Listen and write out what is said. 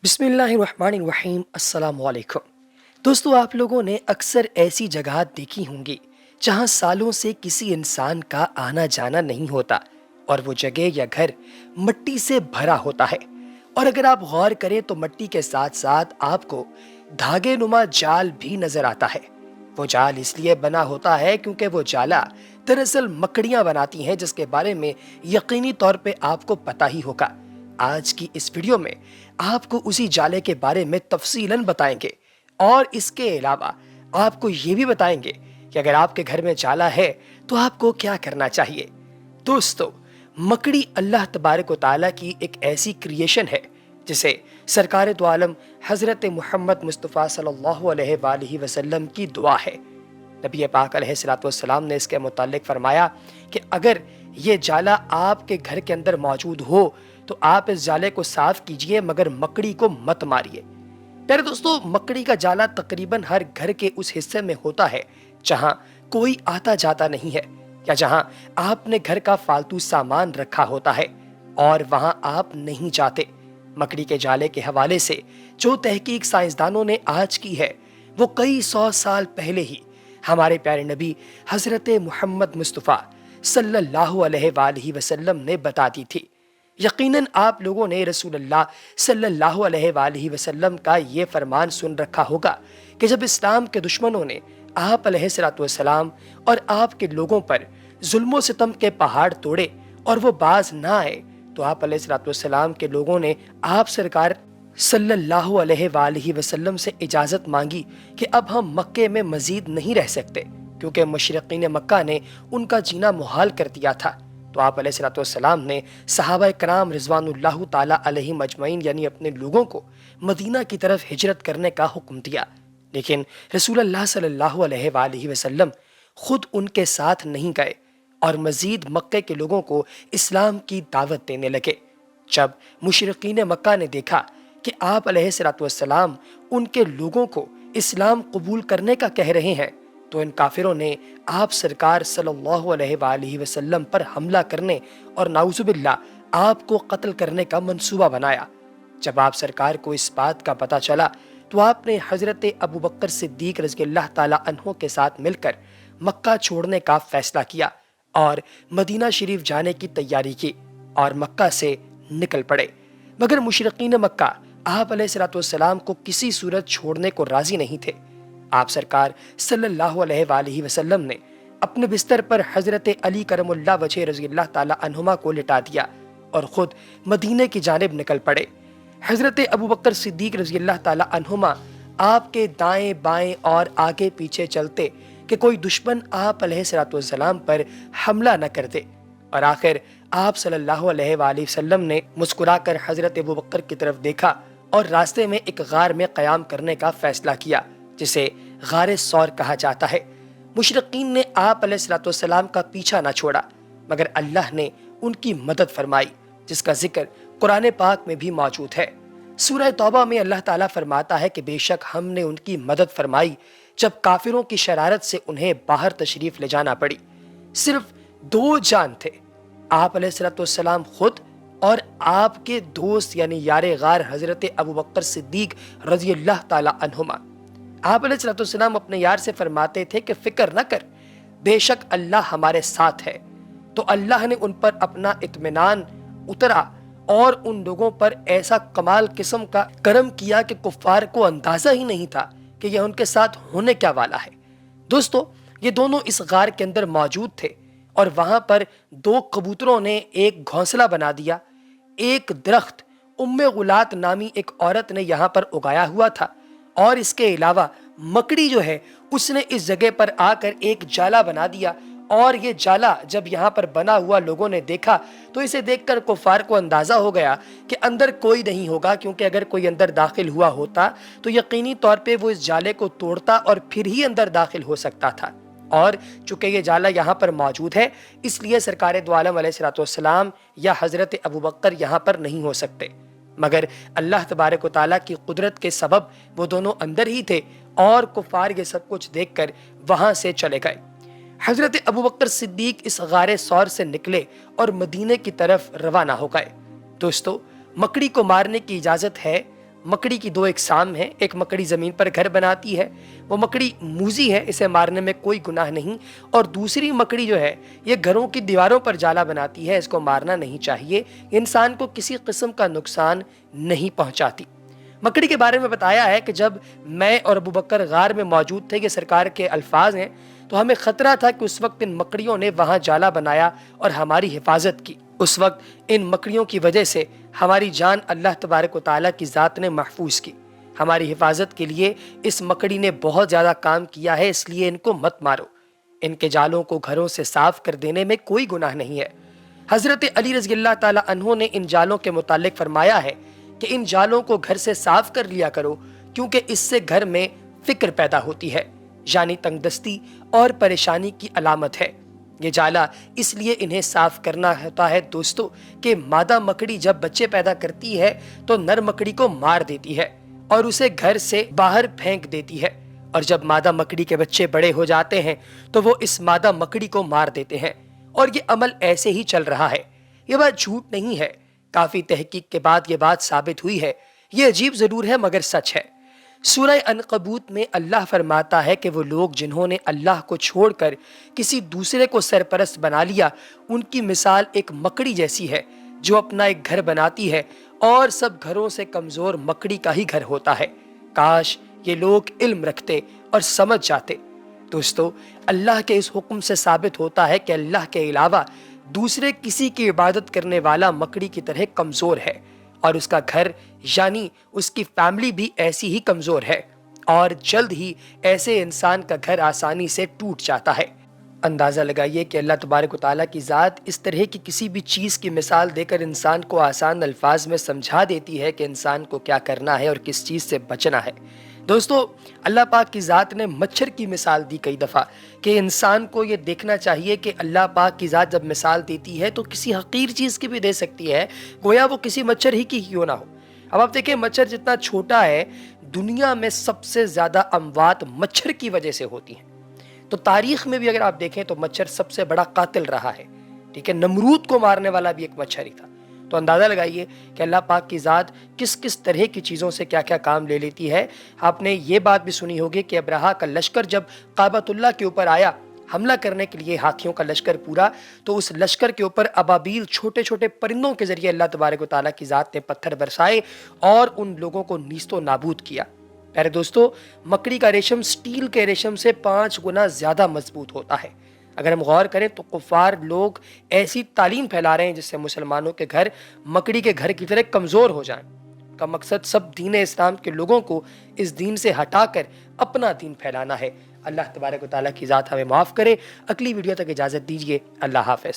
بسم اللہ الرحمن الرحیم۔ السلام علیکم دوستو، آپ لوگوں نے اکثر ایسی جگہ دیکھی ہوں گی جہاں سالوں سے کسی انسان کا آنا جانا نہیں ہوتا اور وہ جگہ یا گھر مٹی سے بھرا ہوتا ہے، اور اگر آپ غور کریں تو مٹی کے ساتھ ساتھ آپ کو دھاگے نما جال بھی نظر آتا ہے۔ وہ جال اس لیے بنا ہوتا ہے کیونکہ وہ جالا دراصل مکڑیاں بناتی ہیں، جس کے بارے میں یقینی طور پہ آپ کو پتہ ہی ہوگا۔ آج کی اس ویڈیو میں آپ کو اسی جالے کے بارے میں تفصیلاً بتائیں گے، اور اس کے علاوہ آپ کو یہ بھی بتائیں گے کہ اگر آپ کے گھر میں جالا ہے تو آپ کو کیا کرنا چاہیے۔ دوستو، مکڑی اللہ تبارک و تعالیٰ کی ایک ایسی کریشن ہے جسے سرکار دو عالم حضرت محمد مصطفیٰ صلی اللہ علیہ وآلہ وسلم کی دعا ہے۔ نبی پاک علیہ الصلوۃ والسلام نے اس کے متعلق فرمایا کہ اگر یہ جالا آپ کے گھر کے اندر موجود ہو تو آپ اس جالے کو صاف کیجئے، مگر مکڑی کو مت ماریے۔ پیارے دوستو، مکڑی کا جالا تقریباً ہر گھر کے اس حصے میں ہوتا ہے جہاں کوئی آتا جاتا نہیں ہے، یا جہاں آپ نے گھر کا فالتو سامان رکھا ہوتا ہے اور وہاں آپ نہیں جاتے۔ مکڑی کے جالے کے حوالے سے جو تحقیق سائنسدانوں نے آج کی ہے وہ کئی سو سال پہلے ہی ہمارے پیارے نبی حضرت محمد مصطفیٰ صلی اللہ علیہ وآلہ وسلم نے بتا دی تھی۔ یقیناً آپ لوگوں نے رسول اللہ صلی اللہ علیہ وآلہ وسلم کا یہ فرمان سن رکھا ہوگا کہ جب اسلام کے دشمنوں نے آپ علیہ الصلوۃ والسلام اور آپ کے لوگوں پر ظلم و ستم کے پہاڑ توڑے اور وہ باز نہ آئے تو آپ علیہ الصلوۃ والسلام کے لوگوں نے آپ سرکار صلی اللہ علیہ وآلہ وسلم سے اجازت مانگی کہ اب ہم مکے میں مزید نہیں رہ سکتے، کیونکہ مشرقین مکہ نے ان کا جینا محال کر دیا تھا۔ تو آپ علیہ الصلوۃ والسلام نے صحابہ کرام رضوان اللہ تعالیٰ علیہم اجمعین یعنی اپنے لوگوں کو مدینہ کی طرف ہجرت کرنے کا حکم دیا، لیکن رسول اللہ صلی اللہ علیہ وآلہ وسلم خود ان کے ساتھ نہیں گئے اور مزید مکے کے لوگوں کو اسلام کی دعوت دینے لگے۔ جب مشرقین مکہ نے دیکھا کہ آپ علیہ الصلوۃ والسلام ان کے لوگوں کو اسلام قبول کرنے کا کہہ رہے ہیں تو ان کافروں نے آپ سرکار صلی اللہ علیہ وآلہ وسلم پر حملہ کرنے اور نعوذ باللہ آپ کو قتل کرنے کا منصوبہ بنایا۔ جب آپ سرکار کو اس بات کا پتہ چلا تو آپ نے حضرت ابو بکر صدیق رضی اللہ تعالیٰ عنہ کے ساتھ مل کر مکہ چھوڑنے کا فیصلہ کیا اور مدینہ شریف جانے کی تیاری کی اور مکہ سے نکل پڑے، مگر مشرقین مکہ آپ علیہ الصلوۃ والسلام کو کسی صورت چھوڑنے کو راضی نہیں تھے۔ آپ سرکار صلی اللہ علیہ وآلہ وسلم نے اپنے بستر پر حضرت علی کرم اللہ وجہ رضی اللہ تعالیٰ عنہما کو لٹا دیا اور خود مدینہ کی جانب نکل پڑے۔ حضرت ابو بکر صدیق رضی اللہ تعالیٰ عنہما آپ کے دائیں بائیں اور آگے پیچھے چلتے کہ کوئی دشمن آپ علیہ الصلوۃ والسلام پر حملہ نہ کر دے، اور آخر آپ صلی اللہ علیہ وآلہ وسلم نے مسکرا کر حضرت ابو بکر کی طرف دیکھا اور راستے میں ایک غار میں قیام کرنے کا فیصلہ کیا جسے غار ثور کہا جاتا ہے۔ مشرقین نے آپ علیہ الصلوۃ والسلام کا پیچھا نہ چھوڑا، مگر اللہ نے ان کی مدد فرمائی، جس کا ذکر قرآن پاک میں بھی موجود ہے۔ سورہ توبہ میں اللہ تعالیٰ فرماتا ہے کہ بے شک ہم نے ان کی مدد فرمائی جب کافروں کی شرارت سے انہیں باہر تشریف لے جانا پڑی۔ صرف دو جان تھے، آپ علیہ الصلوۃ والسلام خود اور آپ کے دوست یعنی یار غار حضرت ابو بکر صدیق رضی اللہ تعالیٰ عنہما۔ آپ علیہ الصلوۃ والسلام اپنے یار سے فرماتے تھے کہ فکر نہ کر، بے شک اللہ ہمارے ساتھ ہے۔ تو اللہ نے ان پر اپنا اطمینان اترا اور ان لوگوں پر ایسا کمال قسم کا کرم کیا کہ کفار کو اندازہ ہی نہیں تھا کہ یہ ان کے ساتھ ہونے کیا والا ہے۔ دوستو، یہ دونوں اس غار کے اندر موجود تھے اور وہاں پر دو کبوتروں نے ایک گھونسلہ بنا دیا۔ ایک درخت غلات نامی ایک عورت نے یہاں پر اگایا ہوا تھا، اور اس کے علاوہ مکڑی جو ہے اس نے اس جگہ پر آ کر ایک جالا بنا دیا، اور یہ جالا جب یہاں پر بنا ہوا لوگوں نے دیکھا تو اسے دیکھ کر کفار کو اندازہ ہو گیا کہ اندر کوئی نہیں ہوگا، کیونکہ اگر کوئی اندر داخل ہوا ہوتا تو یقینی طور پہ وہ اس جالے کو توڑتا اور پھر ہی اندر داخل ہو سکتا تھا، اور چونکہ یہ جالا یہاں پر موجود ہے اس لیے سرکار دو عالم علیہ الصلوۃ والسلام یا حضرت ابو بکر یہاں پر نہیں ہو سکتے، مگر اللہ تبارک و تعالیٰ کی قدرت کے سبب وہ دونوں اندر ہی تھے، اور کفار یہ سب کچھ دیکھ کر وہاں سے چلے گئے۔ حضرت ابو بکر صدیق اس غار ثور سے نکلے اور مدینے کی طرف روانہ ہو گئے۔ دوستو، مکڑی کو مارنے کی اجازت ہے مکڑی کی دو اقسام ہیں، ایک مکڑی زمین پر گھر بناتی ہے، وہ مکڑی موذی ہے، اسے مارنے میں کوئی گناہ نہیں، اور دوسری مکڑی جو ہے یہ گھروں کی دیواروں پر جالا بناتی ہے، اس کو مارنا نہیں چاہیے، انسان کو کسی قسم کا نقصان نہیں پہنچاتی۔ مکڑی کے بارے میں بتایا ہے کہ جب میں اور ابو بکر غار میں موجود تھے، یہ سرکار کے الفاظ ہیں، تو ہمیں خطرہ تھا کہ اس وقت ان مکڑیوں نے وہاں جالا بنایا اور ہماری حفاظت کی۔ اس وقت ان مکڑیوں کی وجہ سے ہماری جان اللہ تبارک و تعالیٰ کی ذات نے محفوظ کی۔ ہماری حفاظت کے لیے اس مکڑی نے بہت زیادہ کام کیا ہے، اس لیے ان کو مت مارو۔ ان کے جالوں کو گھروں سے صاف کر دینے میں کوئی گناہ نہیں ہے۔ حضرت علی رضی اللہ تعالیٰ عنہ نے ان جالوں کے متعلق فرمایا ہے کہ ان جالوں کو گھر سے صاف کر لیا کرو، کیونکہ اس سے گھر میں فکر پیدا ہوتی ہے، یعنی تنگ دستی اور پریشانی کی علامت ہے۔ یہ جالا اس لیے انہیں صاف کرنا ہوتا ہے دوستو کہ مادہ مکڑی جب بچے پیدا کرتی ہے تو نر مکڑی کو مار دیتی ہے اور اسے گھر سے باہر پھینک دیتی ہے، اور جب مادہ مکڑی کے بچے بڑے ہو جاتے ہیں تو وہ اس مادہ مکڑی کو مار دیتے ہیں، اور یہ عمل ایسے ہی چل رہا ہے۔ یہ بات جھوٹ نہیں ہے، کافی تحقیق کے بعد یہ بات ثابت ہوئی ہے۔ یہ عجیب ضرور ہے مگر سچ ہے۔ سورہ عنکبوت میں اللہ فرماتا ہے کہ وہ لوگ جنہوں نے اللہ کو چھوڑ کر کسی دوسرے کو سرپرست بنا لیا، ان کی مثال ایک مکڑی جیسی ہے جو اپنا ایک گھر بناتی ہے اور سب گھروں سے کمزور مکڑی کا ہی گھر ہوتا ہے۔ کاش یہ لوگ علم رکھتے اور سمجھ جاتے۔ دوستو، اللہ کے اس حکم سے ثابت ہوتا ہے کہ اللہ کے علاوہ دوسرے کسی کی عبادت کرنے والا مکڑی کی طرح کمزور ہے، اور اس کا گھر یعنی اس کی فیملی بھی ایسی ہی کمزور ہے، اور جلد ہی ایسے انسان کا گھر آسانی سے ٹوٹ جاتا ہے۔ اندازہ لگائیے کہ اللہ تبارک و تعالیٰ کی ذات اس طرح کی کسی بھی چیز کی مثال دے کر انسان کو آسان الفاظ میں سمجھا دیتی ہے کہ انسان کو کیا کرنا ہے اور کس چیز سے بچنا ہے۔ دوستو، اللہ پاک کی ذات نے مچھر کی مثال دی کئی دفعہ کہ انسان کو یہ دیکھنا چاہیے کہ اللہ پاک کی ذات جب مثال دیتی ہے تو کسی حقیر چیز کی بھی دے سکتی ہے، گویا وہ کسی مچھر ہی کی کیوں نہ ہو۔ اب آپ دیکھیں، مچھر جتنا چھوٹا ہے، دنیا میں سب سے زیادہ اموات مچھر کی وجہ سے ہوتی ہیں۔ تو تاریخ میں بھی اگر آپ دیکھیں تو مچھر سب سے بڑا قاتل رہا ہے، ٹھیک ہے، نمرود کو مارنے والا بھی ایک مچھر ہی تھا۔ تو اندازہ لگائیے کہ اللہ پاک کی ذات کس کس طرح کی چیزوں سے کیا کیا کام لے لیتی ہے۔ آپ نے یہ بات بھی سنی ہوگی کہ ابرہا کا لشکر جب کعبۃ اللہ کے اوپر آیا حملہ کرنے کے لیے، ہاتھیوں کا لشکر پورا، تو اس لشکر کے اوپر ابابیل، چھوٹے چھوٹے پرندوں کے ذریعے اللہ تبارک و تعالیٰ کی ذات نے پتھر برسائے اور ان لوگوں کو نیست و نابود کیا۔ پیارے دوستو، مکڑی کا ریشم سٹیل کے ریشم سے 5 گنا زیادہ مضبوط ہوتا ہے۔ اگر ہم غور کریں تو کفار لوگ ایسی تعلیم پھیلا رہے ہیں جس سے مسلمانوں کے گھر مکڑی کے گھر کی طرح کمزور ہو جائیں۔ کا مقصد سب دین اسلام کے لوگوں کو اس دین سے ہٹا کر اپنا دین پھیلانا ہے۔ اللہ تبارک و تعالیٰ کی ذات ہمیں معاف کرے۔ اگلی ویڈیو تک اجازت دیجیے۔ اللہ حافظ۔